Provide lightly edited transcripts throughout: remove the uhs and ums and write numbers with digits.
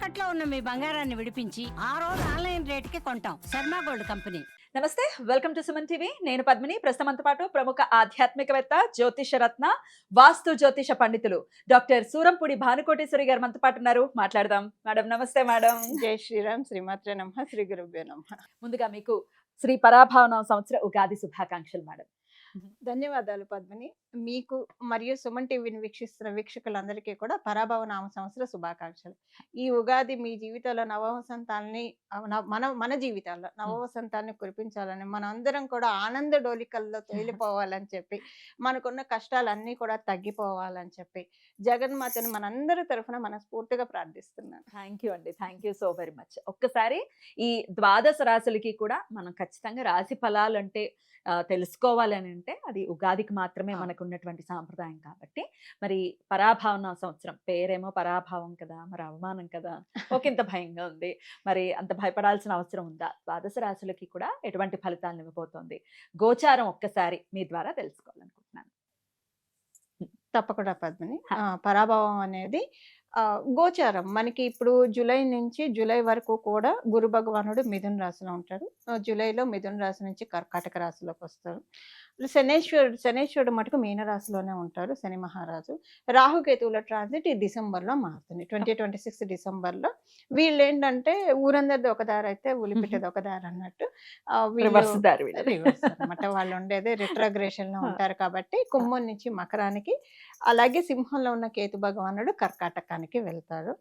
తాకట్లో ఉన్న మీ బంగారాన్ని విడిపించి ఆ రోజు ఆన్లైన్ రేటుకి కొంటాం. Sharma gold company. నమస్తే, వెల్కమ్ టు సుమన్ టీవీ. నేను పద్మిని. ప్రస్తుతంతో పాటు ప్రముఖ ఆధ్యాత్మికవేత్త, జ్యోతిష రత్న, వాస్తు జ్యోతిష పండితులు డాక్టర్ సూరంపూడి భానుకోటేశ్వరి గారు మనతో పాటు ఉన్నారు. మాట్లాడదాం. మేడం నమస్తే. మేడం జై శ్రీరామ్, శ్రీమాత్రే నమః, శ్రీ గురుభ్యో నమః. ముందుగా మీకు శ్రీ పరాభావన సంవత్సర ఉగాది శుభాకాంక్షలు మేడం. ధన్యవాదాలు పద్మిని. మీకు మరియు సుమన్ టీవీని వీక్షిస్తున్న వీక్షకులందరికీ కూడా పరాభవ నామ సంవత్సర శుభాకాంక్షలు. ఈ ఉగాది మీ జీవితంలో నవవసంతాన్ని మన జీవితాల్లో నవవసంతాన్ని కురిపించాలని, మన అందరం కూడా ఆనంద డోలికల్లో తేలిపోవాలని చెప్పి, మనకున్న కష్టాలన్నీ కూడా తగ్గిపోవాలని చెప్పి జగన్మాతని మనందరి తరఫున మనస్ఫూర్తిగా ప్రార్థిస్తున్నాను. థ్యాంక్ యూ అండి. Thank you so very much. ఒక్కసారి ఈ ద్వాదశ రాశులకి కూడా మనం ఖచ్చితంగా రాశి ఫలాలు అంటే తెలుసుకోవాలని అంటే అది ఉగాదికి మాత్రమే మనకు ఉన్నటువంటి సాంప్రదాయం. కాబట్టి మరి పరాభావన సంవత్సరం పేరేమో పరాభావం కదా, మరి అవమానం కదా, ఒకంత భయంగా ఉంది. మరి అంత భయపడాల్సిన అవసరం ఉందా? ద్వాదశ రాశులకి కూడా ఎటువంటి ఫలితాలను ఇవ్వబోతోంది? గోచారం ఒక్కసారి మీ ద్వారా తెలుసుకోవాలనుకుంటున్నాను. తప్పకుండా పద్మిని. పరాభవం అనేది గోచారం మనకి ఇప్పుడు జూలై నుంచి జూలై వరకు కూడా గురు భగవానుడు మిథున రాశిలో ఉంటాడు. జూలైలో మిథున రాశి నుంచి కర్కాటక రాశిలోకి వస్తారు. శనేశ్వరుడు మటుకు మీన రాశిలోనే ఉంటారు, శని మహారాజు. రాహుకేతువుల ట్రాన్సిట్ ఈ డిసెంబర్లో మారుతుంది, 2026 డిసెంబర్లో. వీళ్ళు ఏంటంటే ఊరందరిది ఒక దారి అయితే ఉలిపిట్టేది ఒక దారి అన్నట్టు అనమాట. వాళ్ళు ఉండేది రిట్రోగ్రేషన్ లో ఉంటారు కాబట్టి కుంభం నుంచి మకరానికి, అలాగే సింహంలో ఉన్న కేతు భగవానుడు కర్కాటకానికి వెళ్తారు.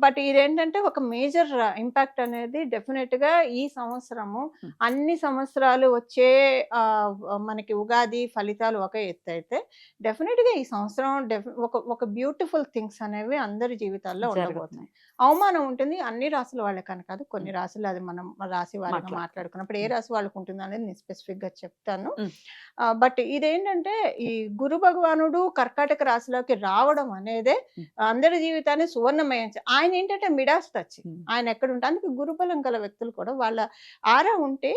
బట్ ఇదేంటంటే ఒక మేజర్ ఇంపాక్ట్ అనేది డెఫినెట్ గా ఈ సంవత్సరము అన్ని సంవత్సరాలు వచ్చే మనకి ఉగాది ఫలితాలు ఒక ఎత్తు అయితే, డెఫినెట్ గా ఈ సంవత్సరం ఒక బ్యూటిఫుల్ థింగ్స్ అనేవి అందరి జీవితాల్లో ఉండబోతున్నాయి. అవమానం ఉంటుంది అన్ని రాశుల వాళ్ళకని కాదు, కొన్ని రాశులు అది మనం రాశి వాళ్ళకి మాట్లాడుకున్నప్పుడు ఏ రాశి వాళ్ళకు ఉంటుంది అనేది నేను స్పెసిఫిక్ గా చెప్తాను. బట్ ఇదేంటంటే ఈ గురు భగవానుడు కర్కాటక రాశిలోకి రావడం అనేదే అందరి జీవితాన్ని సువర్ణమయం. ఆయన ఏంటంటే మిడాస్ టచ్, ఆయన ఎక్కడ ఉంటే అందుకే గురుబలం గల వ్యక్తులు కూడా వాళ్ళ ఆరా ఉంటే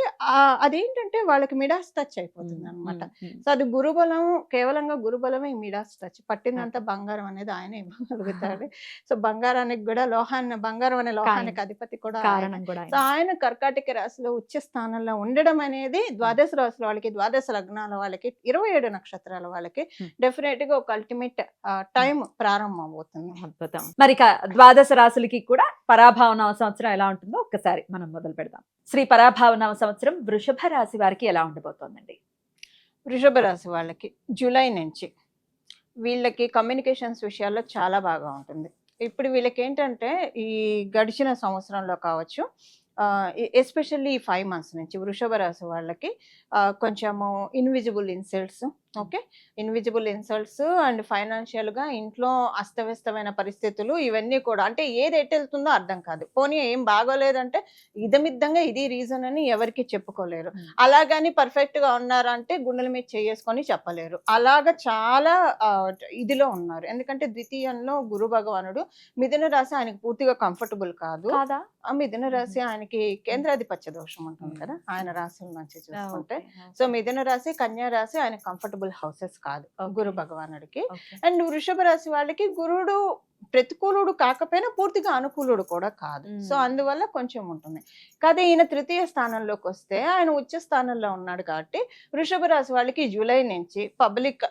అదేంటంటే వాళ్ళకి మిడాస్ టచ్ అయిపోతుంది అనమాట. సో అది గురుబలం, కేవలంగా గురుబలమే మిడాస్ టచ్. పట్టిందంతా బంగారం అనేది ఆయన ఇవ్వగలుగుతాడు. సో బంగారానికి కూడా బంగారం అనే లోహానికి అధిపతి కూడా. సో ఆయన కర్కాటక రాశిలో ఉచ్చ స్థానంలో ఉండడం అనేది ద్వాదశ రాశుల వాళ్ళకి, ద్వాదశ లగ్నాల వాళ్ళకి, 27 నక్షత్రాల వాళ్ళకి డెఫినెట్ గా ఒక అల్టిమేట్ టైం ప్రారంభం అవుతుంది. అద్భుతం. మరి ద్వాదశ రాశులకి కూడా పరాభావన సంవత్సరం ఎలా ఉంటుందో ఒక్కసారి మనం మొదలు పెడదాం. శ్రీ పరాభావన సంవత్సరం వృషభ రాశి వారికి ఎలా ఉండబోతోందండి? వృషభ రాశి వాళ్ళకి జూలై నుంచి వీళ్ళకి కమ్యూనికేషన్స్ విషయాల్లో చాలా బాగా ఉంటుంది. ఇప్పుడు వీళ్ళకి ఏంటంటే ఈ గడిచిన సంవత్సరంలో కావచ్చు, ఎస్పెషల్లీ ఈ 5 months నుంచి వృషభ రాశి వాళ్ళకి కొంచెము invisible insults, okay, invisible insults and ఫైనాన్షియల్గా ఇంట్లో అస్తవ్యస్తమైన పరిస్థితులు, ఇవన్నీ కూడా అంటే ఏది ఎటు వెళ్తుందో అర్థం కాదు. పోనీ ఏం బాగోలేదంటే ఇదమిద్దంగా ఇది రీజన్ అని ఎవరికి చెప్పుకోలేరు. అలాగని పర్ఫెక్ట్గా ఉన్నారంటే గుండెల మీద చేసుకొని చెప్పలేరు. అలాగా చాలా ఇదిలో ఉన్నారు. ఎందుకంటే ద్వితీయంలో గురు భగవానుడు, మిథున రాశి ఆయనకు పూర్తిగా కంఫర్టబుల్ కాదు. మిథున రాశి ఆయనకి కేంద్రాధిపత్య దోషం ఉంటుంది కదా ఆయన రాశుల నుంచి చూసుకుంటే. సో మిథున రాశి, కన్యా రాశి ఆయన కంఫర్టబుల్ హౌసెస్ కాదు గురు భగవానుడికి. అండ్ వృషభ రాశి వాళ్ళకి గురుడు ప్రతికూలుడు కాకపోయినా పూర్తిగా అనుకూలుడు కూడా కాదు. సో అందువల్ల కొంచెం ఉంటుంది. కాదే ఈయన తృతీయ స్థానంలోకి వస్తే ఆయన ఉచ్చ స్థానంలో ఉన్నాడు కాబట్టి వృషభ రాశి వాళ్ళకి జూలై నుంచి పబ్లిక్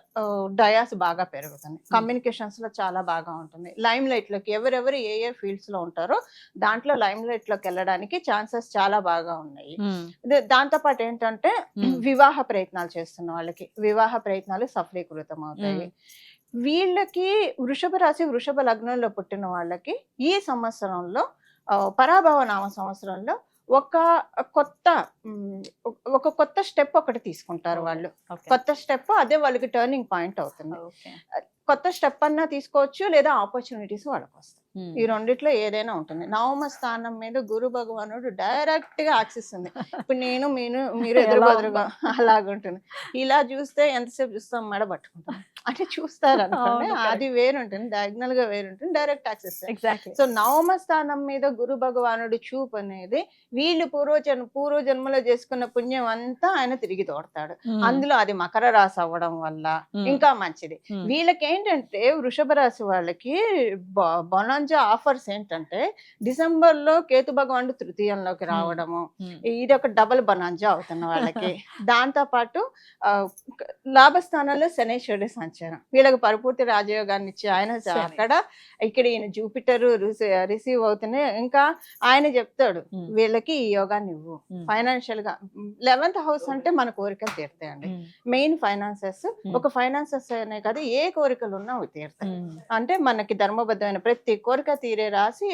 డయాస్ బాగా పెరుగుతుంది, కమ్యూనికేషన్స్ లో చాలా బాగా ఉంటుంది. లైమ్ లైట్ లోకి ఎవరెవరు ఏ ఫీల్డ్స్ లో ఉంటారో దాంట్లో లైమ్ లైట్ లోకి వెళ్ళడానికి ఛాన్సెస్ చాలా బాగా ఉన్నాయి. దాంతో పాటు ఏంటంటే వివాహ ప్రయత్నాలు చేస్తున్న వాళ్ళకి వివాహ ప్రయత్నాలు సఫలీకృతం అవుతాయి. వీళ్ళకి వృషభ రాశి, వృషభ లగ్నంలో పుట్టిన వాళ్ళకి ఈ సంవత్సరంలో పరాభవ నామ సంవత్సరంలో ఒక కొత్త స్టెప్ ఒకటి తీసుకుంటారు వాళ్ళు. కొత్త స్టెప్ అదే వాళ్ళకి టర్నింగ్ పాయింట్ అవుతుంది. కొత్త స్టెప్ అన్నా తీసుకోవచ్చు, లేదా ఆపర్చునిటీస్ వాళ్ళకి వస్తాయి. ఈ రెండిట్లో ఏదైనా ఉంటుంది. నవమ స్థానం మీద గురు భగవానుడు డైరెక్ట్ గా యాక్సెస్ ఉంది. ఇప్పుడు మీరు ఎదురుబదురుగా అలాగుంటుంది. ఇలా చూస్తే ఎంతసేపు చూస్తాం, మెడ పట్టుకుంటాం అంటే చూస్తారు అనుకోండి, అది వేరుంటుంది, డయాగ్నల్ గా వేరుంటుంది, డైరెక్ట్ యాక్సెస్. సో నవమ స్థానం మీద గురు భగవానుడు చూపు అనేది వీళ్ళు పూర్వజన్మలో చేసుకున్న పుణ్యం అంతా ఆయన తిరిగి తోడతాడు. అందులో అది మకర రాశి అవ్వడం వల్ల ఇంకా మంచిది. వీళ్ళకి ఏంటంటే వృషభ రాశి వాళ్ళకి బొనం బనాంజా ఆఫర్స్ ఏంటంటే డిసెంబర్ లో కేతు భగవానుడు తృతీయంలోకి రావడము, ఇది ఒక డబుల్ బనాంజా అవుతున్న వాళ్ళకి. దాంతో పాటు లాభస్థానంలో శనేశ్వరుడి సంచారం వీళ్ళకి పరిపూర్తి రాజయోగాన్ని ఇచ్చి ఆయన అక్కడ ఇక్కడ ఈయన జూపిటర్ రిసీవ్ అవుతూనే ఇంకా ఆయన చెప్తాడు వీళ్ళకి ఈ యోగాన్ని ఇవ్వు. ఫైనాన్షియల్ గా 11th హౌస్ అంటే మన కోరికలు తీరుతాయండి. మెయిన్ ఫైనాన్సెస్, ఒక ఫైనాన్సెస్ అనే కాదు ఏ కోరికలు ఉన్నా అవి తీరుతాయి. అంటే మనకి ధర్మబద్ధమైన ప్రతి కోరిక తీరే రాసి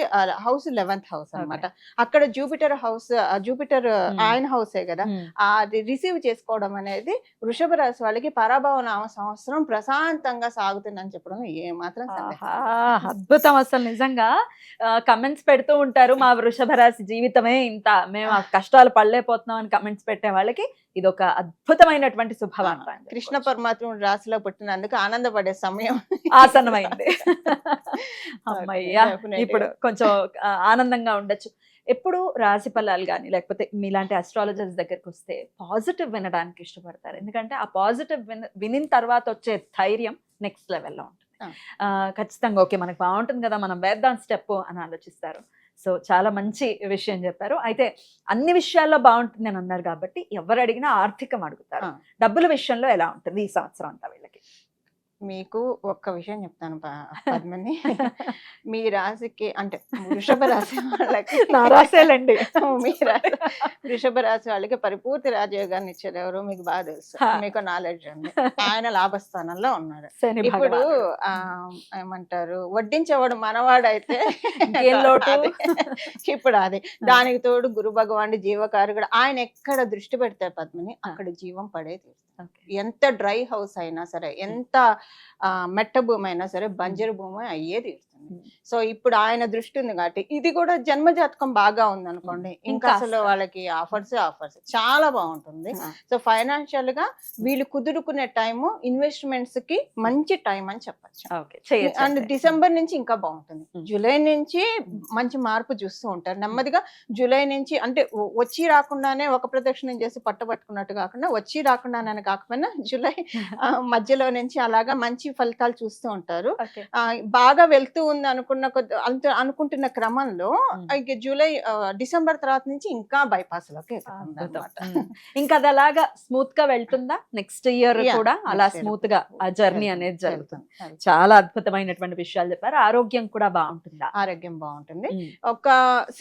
హౌస్ 11th హౌస్ అన్నమాట. అక్కడ జూపిటర్ హౌస్, జూపిటర్ ఆయన హౌసే కదా, అది రిసీవ్ చేసుకోవడం అనేది వృషభ రాశి వాళ్ళకి పరాభవ నామ సంవత్సరం ప్రశాంతంగా సాగుతుందని చెప్పడం ఏ మాత్రం అద్భుతం. అసలు నిజంగా కమెంట్స్ పెడుతూ ఉంటారు, మా వృషభ రాశి జీవితమే ఇంత, మేము ఆ కష్టాలు పడలేకపోతున్నాం అని కమెంట్స్ పెట్టే వాళ్ళకి ఇది ఒక అద్భుతమైనటువంటి శుభవార్త. కృష్ణ పరమాత్ముడు రాశిలో పుట్టినందుకు ఆనందపడే సమయం ఆసన్నమైంది. అమ్మయ్యా, ఇప్పుడు కొంచెం ఆనందంగా ఉండొచ్చు. ఎప్పుడు రాశి ఫలాలు కానీ లేకపోతే మీలాంటి అస్ట్రాలజర్స్ దగ్గరికి వస్తే పాజిటివ్ వినడానికి ఇష్టపడతారు, ఎందుకంటే ఆ పాజిటివ్ వినిన తర్వాత వచ్చే ధైర్యం నెక్స్ట్ లెవెల్లో ఉంటుంది. ఖచ్చితంగా ఓకే మనకు బాగుంటుంది కదా, మనం వేద్దాం స్టెప్ అని ఆలోచిస్తారు. సో చాలా మంచి విషయం చెప్పారు. అయితే అన్ని విషయాల్లో బాగుంటుంది అని అన్నారు కాబట్టి ఎవరు అడిగినా ఆర్థికం అడుగుతారు, డబ్బుల విషయంలో ఎలా ఉంటుంది ఈ సంవత్సరం అంతా వీళ్ళకి? మీకు ఒక్క విషయం చెప్తాను పద్మని, మీ రాశికి అంటే వృషభ రాశి వాళ్ళకి, నా రాసేలండి, మీ వృషభ రాశి వాళ్ళకి పరిపూర్తి రాజయోగాన్ని ఇచ్చేది ఎవరు మీకు బాగా తెలుసు, మీకు నాలెడ్జ్ ఉంది. ఆయన లాభస్థానంలో ఉన్నాడు. ఇప్పుడు ఏమంటారు, వడ్డించేవాడు మనవాడైతే ఇప్పుడు అది దానికి తోడు గురు భగవానుడి జీవకారుడు, ఆయన ఎక్కడ దృష్టి పెడతారు పద్మని అక్కడ జీవం పడేది. ఎంత డ్రై హౌస్ అయినా సరే, ఎంత మెట్ట భూమి అయినా సరే బంజరు భూమి అయ్యేది. సో ఇప్పుడు ఆయన దృష్టి ఉంది కాబట్టి ఇది కూడా జన్మజాతకం బాగా ఉంది అనుకోండి, ఇంకా అసలు వాళ్ళకి ఆఫర్స్ చాలా బాగుంటుంది. సో ఫైనాన్షియల్ గా వీళ్ళు కుదురుకునే టైము ఇన్వెస్ట్మెంట్స్ కి మంచి టైం అని చెప్పచ్చు. అండ్ డిసెంబర్ నుంచి ఇంకా బాగుంటుంది. జూలై నుంచి మంచి మార్పు చూస్తూ ఉంటారు నెమ్మదిగా. జూలై నుంచి అంటే వచ్చి రాకుండానే ఒక ప్రదక్షిణం చేసి పట్టుబట్టుకున్నట్టు కాకుండా, వచ్చి రాకుండానే కాకపోయినా జూలై మధ్యలో నుంచి అలాగా మంచి ఫలితాలు చూస్తూ ఉంటారు. బాగా వెళ్తూ ఉంది అనుకుంటున్న క్రమంలో జూలై డిసెంబర్ తర్వాత నుంచి ఇంకా బైపాస్ లోకి ఇంకా అది అలాగా స్మూత్ గా వెళ్తుందా నెక్స్ట్ ఇయర్ కూడా అలా స్మూత్ గా ఆ జర్నీ అనేది జరుగుతుంది. చాలా అద్భుతమైనటువంటి విషయాలు చెప్పారు. ఆరోగ్యం కూడా బాగుంటుందా? ఆరోగ్యం బాగుంటుంది. ఒక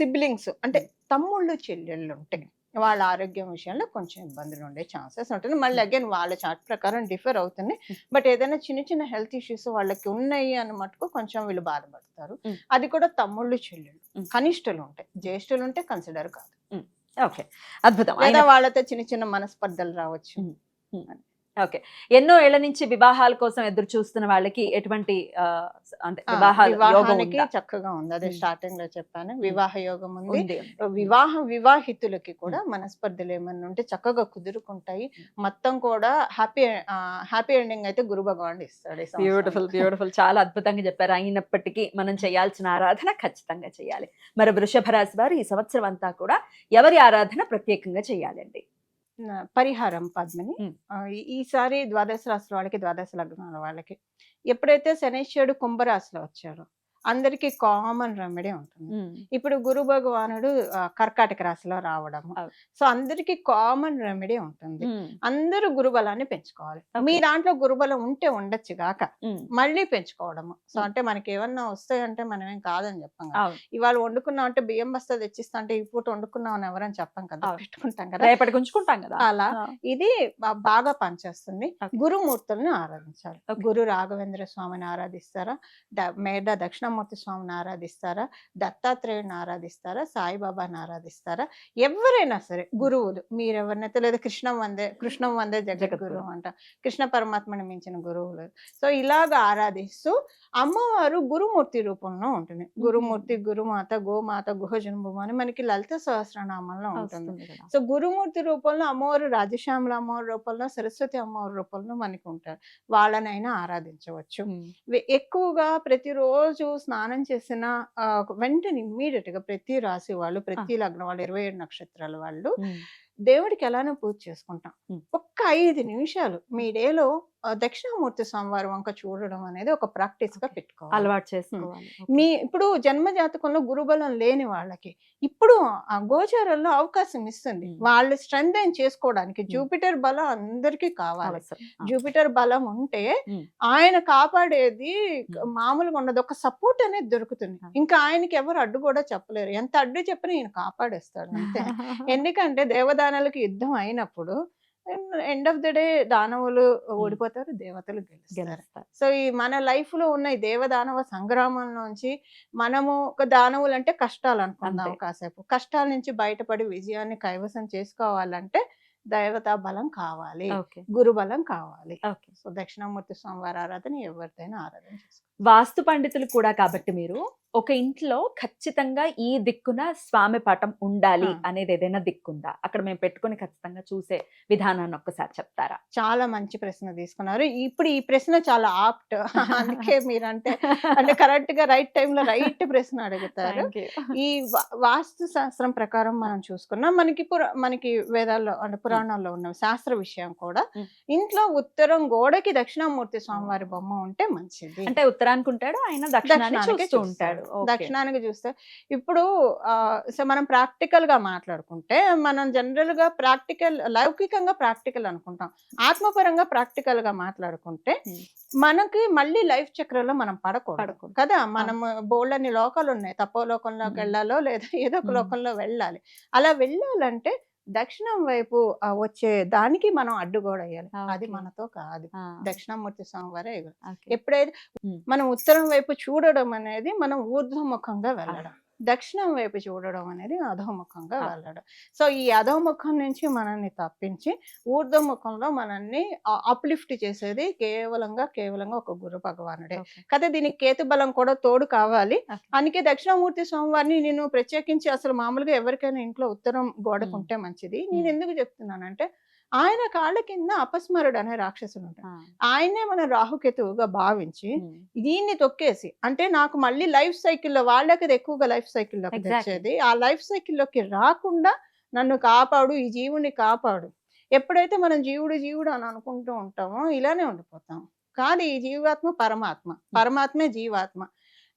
సిబ్లింగ్స్ అంటే తమ్ముళ్ళు చెల్లెళ్ళు ఉంటే వాళ్ళ ఆరోగ్యం విషయంలో కొంచెం ఇబ్బందులు ఉండే ఛాన్సెస్ ఉంటుంది. మళ్ళీ అగైన్ వాళ్ళ చార్ట్ ప్రకారం డిఫర్ అవుతుంది. బట్ ఏదైనా చిన్న చిన్న హెల్త్ ఇష్యూస్ వాళ్ళకి ఉన్నాయి అని మటుకు కొంచెం వీళ్ళు బాధపడతారు. అది కూడా తమ్ముళ్ళు చెల్లెళ్ళు, కనిష్ఠులు ఉంటాయి, జ్యేష్ఠులు ఉంటే కన్సిడర్ కాదు. ఓకే, అద్భుతం. లేదా వాళ్ళతో చిన్న చిన్న మనస్పర్ధలు రావచ్చు. ఓకే, ఎన్నో ఏళ్ల నుంచి వివాహాల కోసం ఎదురు చూస్తున్న వాళ్ళకి ఎటువంటి వివాహానికి చక్కగా ఉంది. అదే స్టార్టింగ్ లో చెప్పాను, వివాహ యోగం ఉంది. వివాహితులకి కూడా మనస్పర్ధలు ఏమన్నా ఉంటే చక్కగా కుదురుకుంటాయి. మొత్తం కూడా హ్యాపీ ఎండింగ్ అయితే గురు భగవానుడు ఇస్తాడు. బ్యూటిఫుల్ చాలా అద్భుతంగా చెప్పారు. అయినప్పటికీ మనం చేయాల్సిన ఆరాధన ఖచ్చితంగా చేయాలి. మరి వృషభ రాశి వారు ఈ సంవత్సరం అంతా కూడా ఎవరి ఆరాధన ప్రత్యేకంగా చేయాలండి? పరిహారం పద్మని, ఈసారి ద్వాదశ రాశుల వాళ్ళకి, ద్వాదశ లగ్నాల వాళ్ళకి ఎప్పుడైతే శనైశ్వరుడు కుంభరాశిలో వచ్చారో అందరికి కామన్ రెమెడీ ఉంటుంది. ఇప్పుడు గురు భగవానుడు కర్కాటక రాశిలో రావడము, సో అందరికి కామన్ రెమెడీ ఉంటుంది. అందరూ గురుబలాన్ని పెంచుకోవాలి. మీ దాంట్లో గురుబలం ఉంటే ఉండొచ్చు గాక మళ్ళీ పెంచుకోవడము. సో అంటే మనకి ఏమన్నా వస్తాయంటే మనం ఏం కాదని చెప్పాం కదా. ఇవాళ వండుకున్నాం అంటే బియ్యం బస్తా తెచ్చిస్తా అంటే ఈ పూట వండుకున్నాం అని ఎవరని చెప్పాం కదా, పెట్టుకుంటాం కదా, రేపటికి ఉంచుకుంటాం కదా. అలా ఇది బాగా పనిచేస్తుంది. గురుమూర్తుల్ని ఆరాధించాలి. గురు రాఘవేంద్ర స్వామిని ఆరాధిస్తారా, మేధా దక్షిణ మూర్తి స్వామిని ఆరాధిస్తారా, దత్తాత్రేయుని ఆరాధిస్తారా, సాయిబాబాని ఆరాధిస్తారా, ఎవరైనా సరే గురువులు మీరెవరినైతే, లేదా కృష్ణం వందే జగద్గురు అంట, కృష్ణ పరమాత్మని మించిన గురువులు. సో ఇలాగ ఆరాధిస్తూ అమ్మవారు గురుమూర్తి రూపంలో ఉంటుంది. గురుమూర్తి, గురుమాత, గోమాత, గుహజన్భూమ అని మనకి లలిత సహస్రనామంలో ఉంటుంది. సో గురుమూర్తి రూపంలో అమ్మవారు రాజశ్యామల అమ్మవారి రూపంలో, సరస్వతి అమ్మవారి రూపంలో మనకి ఉంటారు. వాళ్ళనైనా ఆరాధించవచ్చు. ఎక్కువగా ప్రతిరోజు స్నానం చేసిన వెంటనే ఇమ్మీడియట్ గా ప్రతి రాశి వాళ్ళు, ప్రతి లగ్నం వాళ్ళు, 27 నక్షత్రాల వాళ్ళు దేవుడికి ఎలానో పూజ చేసుకుంటాం. ఉమ్. ఒక్క 5 నిమిషాలు మీ డేలో దక్షిణామూర్తి స్వామివారి వంక చూడడం అనేది ఒక ప్రాక్టీస్ గా పెట్టుకోవాలి. అలవాటు చేసుకోవాలి. మీ ఇప్పుడు జన్మ జాతకంలో గురుబలం లేని వాళ్ళకి ఇప్పుడు ఆ గోచారంలో అవకాశం ఇస్తుంది. వాళ్ళు స్ట్రెంగ్ చేసుకోవడానికి. జూపిటర్ బలం అందరికీ కావాలి. అవసరం. జూపిటర్ బలం ఉంటే ఉమ్. ఆయన కాపాడేది ఉమ్. మామూలుగా ఉండదు. ఒక సపోర్ట్ అనేది దొరుకుతుంది. ఆ. ఇంకా ఆయనకి ఎవరు అడ్డు కూడా చెప్పలేరు. ఎంత అడ్డు చెప్పినా ఈయన కాపాడేస్తాడు అంతే. ఎందుకంటే దేవదానాలకి యుద్ధం అయినప్పుడు ఎండ్ ఆఫ్ ద డే దానవులు ఓడిపోతారు, దేవతలు గెలుస్తారు. గెలుస్తారు. సో ఈ మన లైఫ్ లో ఉన్న ఈ దేవదానవ సంగ్రామం నుంచి మనము ఒక దానవులు అంటే కష్టాలు అనుకుందాం అంతే. కాసేపు. కష్టాల నుంచి బయటపడి విజయాన్ని కైవసం చేసుకోవాలంటే దేవతా బలం కావాలి, ఓకే. గురు బలం కావాలి. ఓకే. సో దక్షిణామూర్తి స్వామివారి ఆరాధన ఎవరిదైనా ఆరాధన చేసుకోవాలి. వాస్తు పండితులు కూడా కాబట్టి మీరు ఒక ఇంట్లో ఖచ్చితంగా ఈ దిక్కున స్వామి పటం ఉండాలి ఆ. అనేది ఏదైనా దిక్కుందా? అక్కడ మేము పెట్టుకొని ఖచ్చితంగా చూసే విధానాన్ని ఒక్కసారి చెప్తారా? చాలా మంచి ప్రశ్న తీసుకున్నారు. ఇప్పుడు ఈ ప్రశ్న చాలా ఆప్ట్. అందుకే మీరంటే అంటే కరెక్ట్ గా రైట్ టైంలో రైట్ ప్రశ్న అడుగుతారు. Thank you. ఈ వాస్తు శాస్త్రం ప్రకారం మనం చూసుకున్నాం, మనకి వేదాల్లో అంటే పురాణాల్లో ఉన్న శాస్త్ర విషయం కూడా ఉమ్. ఇంట్లో ఉత్తరం గోడకి దక్షిణామూర్తి స్వామివారి బొమ్మ ఉంటే మంచిది. అంటే ఉత్తరానికి ఉంటాడు, ఆయన దక్షిణానికి దక్షిణానికి చూస్తూ ఉంటాడు. ఓకే. దక్షిణానికి చూస్తే ఇప్పుడు సో మనం ప్రాక్టికల్ గా మాట్లాడుకుంటే మనం జనరల్ గా ప్రాక్టికల్ లౌకికంగా ప్రాక్టికల్ అనుకుంటాం. ఆత్మపరంగా ప్రాక్టికల్ గా మాట్లాడుకుంటే Hmm. మనకి మళ్ళీ లైఫ్ చక్రంలో మనం పడకూడదు పడకూడదు. కదా. మనం బోల్డన్ని లోకాలు ఉన్నాయి. తపో లోకంలోకి Hmm. వెళ్ళాలో లేదా ఏదో ఒక Hmm. లోకంలో వెళ్ళాలి. అలా వెళ్ళాలంటే దక్షిణం వైపు వచ్చే దానికి మనం అడ్డుగోడ వేయాలి. అది Okay. మనతో కాదు. ఆ, దక్షిణామూర్తి స్వామివారే ఎగురు. ఓకే. ఎప్పుడైతే ఉమ్. మనం ఉత్తరం వైపు చూడడం అనేది మనం ఊర్ధ్వముఖంగా వెళ్ళడం, దక్షిణం వైపు చూడడం అనేది అధోముఖంగా ఆ. వెళ్ళడం. సో ఈ అధోముఖం నుంచి మనల్ని తప్పించి ఊర్ధ్వముఖంలో మనల్ని అప్లిఫ్ట్ చేసేది కేవలంగా ఒక గురు భగవానుడే ఓకే. కదా. దీనికి కేతు బలం కూడా తోడు కావాలి. ఓకే. అందుకే దక్షిణామూర్తి స్వామివారిని నేను ప్రత్యేకించి అసలు మామూలుగా ఎవరికైనా ఇంట్లో ఉత్తరం గోడకు ఉమ్. ఉంటే మంచిది. నేను ఉమ్. ఎందుకు చెప్తున్నానంటే ఆయన కాళ్ళ కింద అపస్మరుడు అనే రాక్షసుడు ఉంటాడు. ఆ, ఆయనే మన రాహుకేతువుగా భావించి ఉమ్. దీన్ని తొక్కేసి, అంటే నాకు మళ్ళీ లైఫ్ సైకిల్లో వాళ్ళకి అది ఎక్కువగా లైఫ్ సైకిల్లోకి Exactly. తెచ్చేది. ఆ లైఫ్ సైకిల్లోకి రాకుండా నన్ను కాపాడు, ఈ జీవుని కాపాడు. ఎప్పుడైతే మనం జీవుడు అని అనుకుంటూ ఉంటామో ఇలానే ఉండిపోతాం. కాదు, ఈ జీవాత్మ పరమాత్మే జీవాత్మ.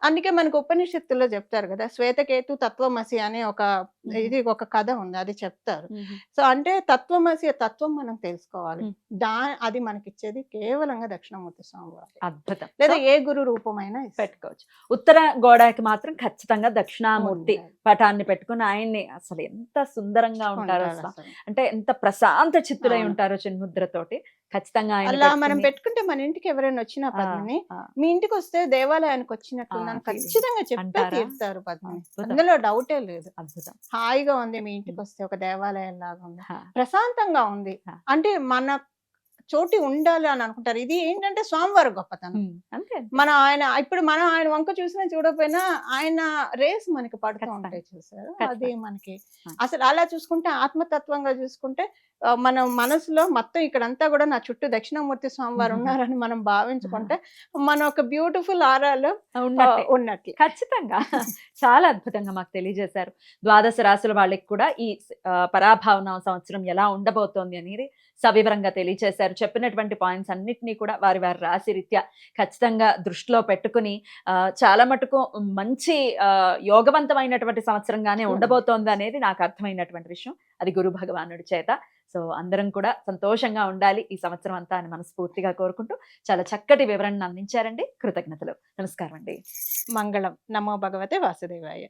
అందుకే మనకు ఉపనిషత్తుల్లో చెప్తారు కదా, శ్వేతకేతు తత్వమసి అనే ఒక కథ ఉంది, అది చెప్తారు. ఉమ్. సో అంటే తత్వమసి తత్వం మనం తెలుసుకోవాలి. ఉమ్. అది మనకిచ్చేది కేవలంగా దక్షిణామూర్తి స్వామివారు, అద్భుతం. లేదా సో ఏ గురు రూపమైనా ఇస్తారు. పెట్టుకోవచ్చు. ఉత్తర గోడకి మాత్రం ఖచ్చితంగా దక్షిణామూర్తి ఉండాలి. పటాన్ని పెట్టుకుని ఆయన్ని అసలు ఎంత సుందరంగా ఉంటారో ఉండాలి అసలు. అసలు. అంటే ఎంత ప్రశాంత చిత్తులై అవును. ఉంటారో చిన్ముద్రతోటి. ఖచ్చితంగా ఆయన అలా మనం పెట్టుకుని- పెట్టుకుంటే మన ఇంటికి ఎవరైనా వచ్చినా ఆ, పద్మిని, ఆ, మీ ఇంటికి వస్తే దేవాలయానికి వచ్చినట్టుందని feeling. ఖచ్చితంగా చెప్పే అంటారా? తీరుతారు పద్మిని. అద్భుతం. అందులో డౌటే లేదు. అద్భుతం. హాయిగా ఉంది, మీ ఇంటికి వస్తే ఒక దేవాలయం లాగా ఉంది, ఆ, ప్రశాంతంగా ఉంది. ఆ. అంటే మన చోటి ఉండాలి అని అనుకుంటారు. ఇది ఏంటంటే స్వామివారి గొప్పతనం. ఉమ్, అంతే. మనం ఆయన వంక చూసినా చూడకపోయినా ఆయన రేస్ మనకి పడుతూ ఖచ్చితంగా. ఉంటాయి, చూసారు. ఖచ్చితంగా. అది మనకి ఆ. అసలు అలా చూసుకుంటే ఆత్మతత్వంగా చూసుకుంటే మనం మనసులో మొత్తం ఇక్కడంతా కూడా నా చుట్టూ దక్షిణామూర్తి స్వామివారు ఉన్నారని మనం భావించుకుంటే మన ఒక బ్యూటిఫుల్ ఆరాలు ఉన్నట్టే. ఉన్నట్లు. ఖచ్చితంగా చాలా అద్భుతంగా మాకు తెలియజేశారు. ద్వాదశ రాశుల వాళ్ళకి కూడా ఈ పరాభావన సంవత్సరం ఎలా ఉండబోతోంది అనేది సవివరంగా తెలియజేశారు. చెప్పినటువంటి పాయింట్స్ అన్నిటినీ కూడా వారి రాశి రీత్యా ఖచ్చితంగా దృష్టిలో పెట్టుకుని చాలా మటుకు మంచి యోగవంతమైనటువంటి సంవత్సరంగానే ఉండబోతోంది అనేది నాకు అర్థమైనటువంటి విషయం. అది గురు భగవానుడి చేత. సో అందరం కూడా సంతోషంగా ఉండాలి ఈ సంవత్సరం అంతా అని మనస్ఫూర్తిగా కోరుకుంటూ చాలా చక్కటి వివరణను అందించారండి. కృతజ్ఞతలు. నమస్కారం అండి. మంగళం. నమో భగవతే వాసుదేవాయ.